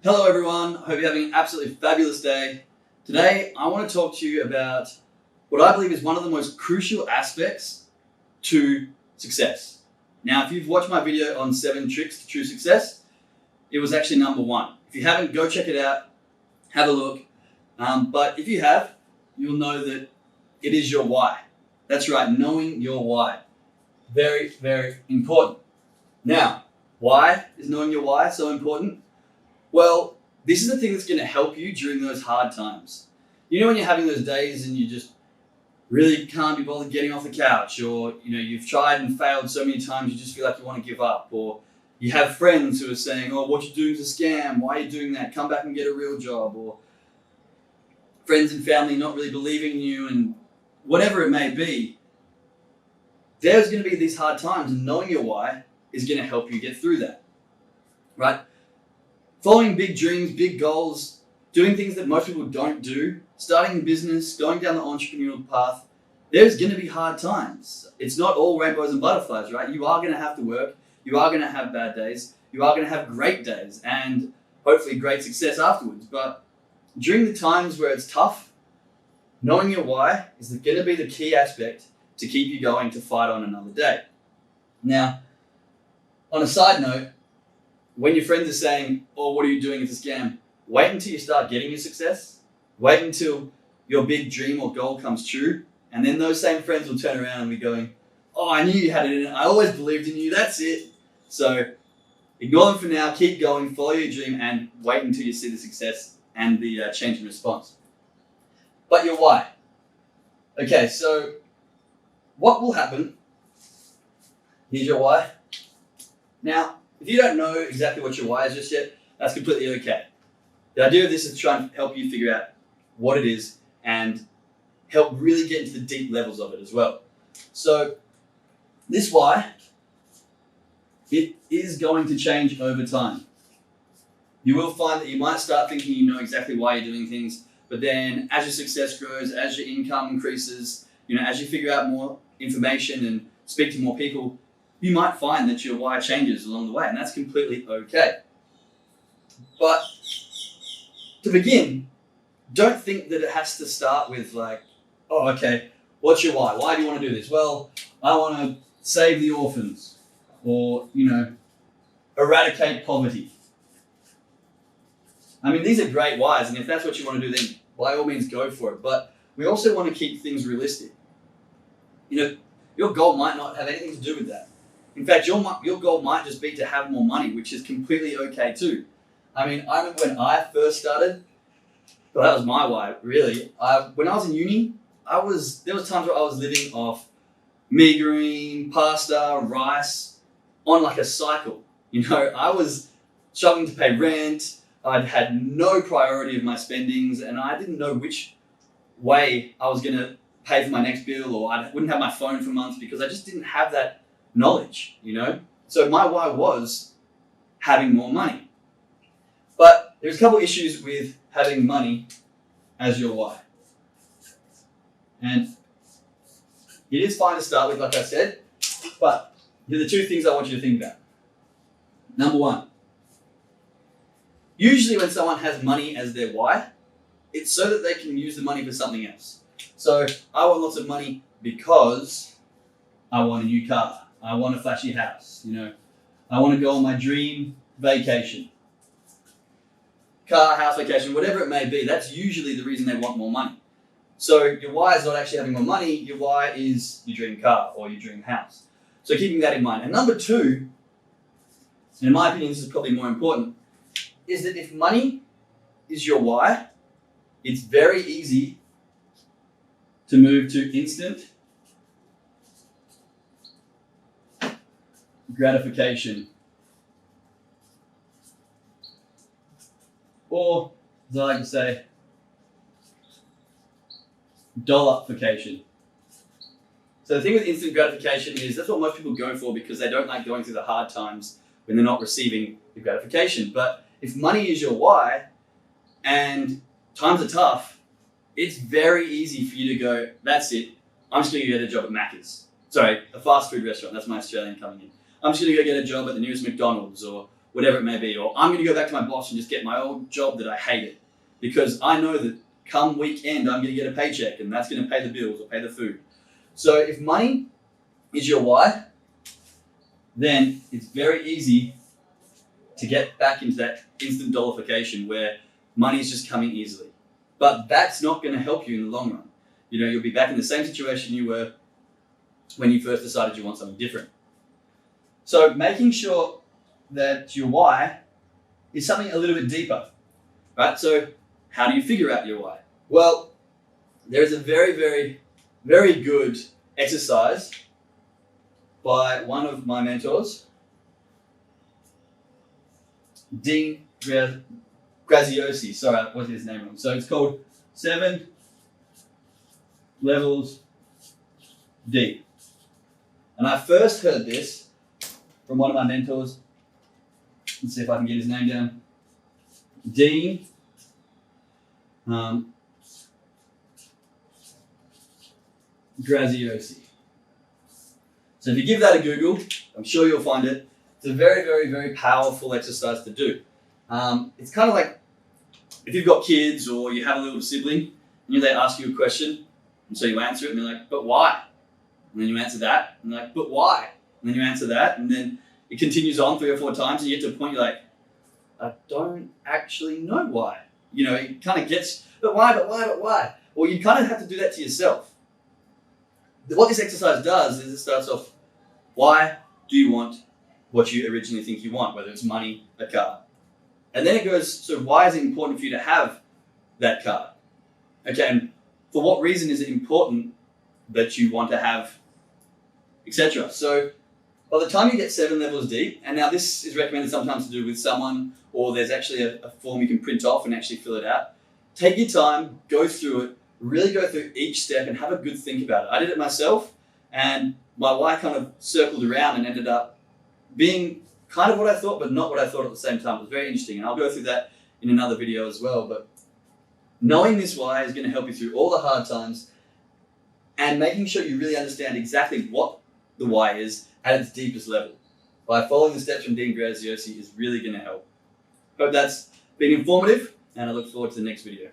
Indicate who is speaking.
Speaker 1: Hello everyone, I hope you're having an absolutely fabulous day. Today I want to talk to you about what I believe is one of the most crucial aspects to success. Now if you've watched my video on 7 tricks to true success, it was actually number 1. If you haven't, go check it out, have a look. But if you have, you'll know that it is your why. That's right, knowing your why. Very, very important. Now, why is knowing your why so important? Well, this is the thing that's going to help you during those hard times. You know when you're having those days and you just really can't be bothered getting off the couch, or you've tried and failed so many times you just feel like you want to give up, or you have friends who are saying, "Oh, what you're doing is a scam. Why are you doing that? Come back and get a real job," or friends and family not really believing in you, and whatever it may be. There's going to be these hard times, and knowing your why is going to help you get through that, right? Following big dreams, big goals, doing things that most people don't do, starting a business, going down the entrepreneurial path, there's going to be hard times. It's not all rainbows and butterflies, right? You are going to have to work. You are going to have bad days. You are going to have great days and hopefully great success afterwards. But during the times where it's tough, knowing your why is going to be the key aspect to keep you going to fight on another day. Now, on a side note, when your friends are saying, "Oh, what are you doing? It's a scam," wait until you start getting your success. Wait until your big dream or goal comes true. And then those same friends will turn around and be going, "Oh, I knew you had it in it. I always believed in you. That's it." So ignore them for now. Keep going. Follow your dream and wait until you see the success and the change in response. But your why. Okay, so what will happen? Here's your why. Now, if you don't know exactly what your why is just yet, that's completely okay. The idea of this is to try and help you figure out what it is and help really get into the deep levels of it as well. So this why, it is going to change over time. You will find that you might start thinking you know exactly why you're doing things, but then as your success grows, as your income increases, as you figure out more information and speak to more people, you might find that your why changes along the way, and that's completely okay. But to begin, don't think that it has to start with "Oh, okay, what's your why? Why do you want to do this?" "Well, I want to save the orphans," or, eradicate poverty. I mean, these are great whys, and if that's what you want to do, then by all means go for it. But we also want to keep things realistic. Your goal might not have anything to do with that. In fact, your goal might just be to have more money, which is completely okay too. I mean, I remember when I first started, well, that was my why, really. When I was in uni, there was times where I was living off meagering, pasta, rice, on like a cycle. I was struggling to pay rent. I'd had no priority of my spendings, and I didn't know which way I was going to pay for my next bill, or I wouldn't have my phone for months because I just didn't have that knowledge, So my why was having more money. But there's a couple issues with having money as your why. And it is fine to start with, like I said, but here are the 2 things I want you to think about. Number 1, usually when someone has money as their why, it's so that they can use the money for something else. So I want lots of money because I want a new car. I want a flashy house, I want to go on my dream vacation. Car, house, vacation, whatever it may be, that's usually the reason they want more money. So your why is not actually having more money, your why is your dream car or your dream house. So keeping that in mind. And number 2, and in my opinion this is probably more important, is that if money is your why, it's very easy to move to instant gratification, or as I like to say, dollarification. So the thing with instant gratification is that's what most people go for because they don't like going through the hard times when they're not receiving the gratification. But if money is your why and times are tough, it's very easy for you to go, "That's it, I'm just going to get a job at Macca's." Sorry, a fast food restaurant. That's my Australian coming in. I'm just going to go get a job at the nearest McDonald's or whatever it may be. Or I'm going to go back to my boss and just get my old job that I hated, because I know that come weekend I'm going to get a paycheck and that's going to pay the bills or pay the food. So if money is your why, then it's very easy to get back into that instant dollification where money is just coming easily. But that's not going to help you in the long run. You'll be back in the same situation you were when you first decided you want something different. So making sure that your why is something a little bit deeper, right? So how do you figure out your why? Well, there's a very, very, very good exercise by one of my mentors, Dean Graziosi. Sorry, I wasn't his name wrong. So it's called 7 Levels Deep. And I first heard this from one of my mentors. Let's see if I can get his name down. Dean Graziosi. So if you give that a Google, I'm sure you'll find it. It's a very, very, very powerful exercise to do. It's kind of like if you've got kids or you have a little sibling and they ask you a question, and so you answer it and they're like, but why? And then you answer that and they're like, but why? And then you answer that and then it continues on 3 or 4 times and you get to a point you're like, I don't actually know why. It kind of gets, but why? Well, you kind of have to do that to yourself. What this exercise does is it starts off, why do you want what you originally think you want, whether it's money, a car? And then it goes, so why is it important for you to have that car? Okay, and for what reason is it important that you want to have, etc.? So by the time you get 7 levels deep, and now this is recommended sometimes to do with someone, or there's actually a form you can print off and actually fill it out. Take your time, go through it, really go through each step and have a good think about it. I did it myself, and my why kind of circled around and ended up being kind of what I thought, but not what I thought at the same time. It was very interesting, and I'll go through that in another video as well. But knowing this why is going to help you through all the hard times, and making sure you really understand exactly what the why is at its deepest level by following the steps from Dean Graziosi is really going to help. Hope that's been informative, and I look forward to the next video.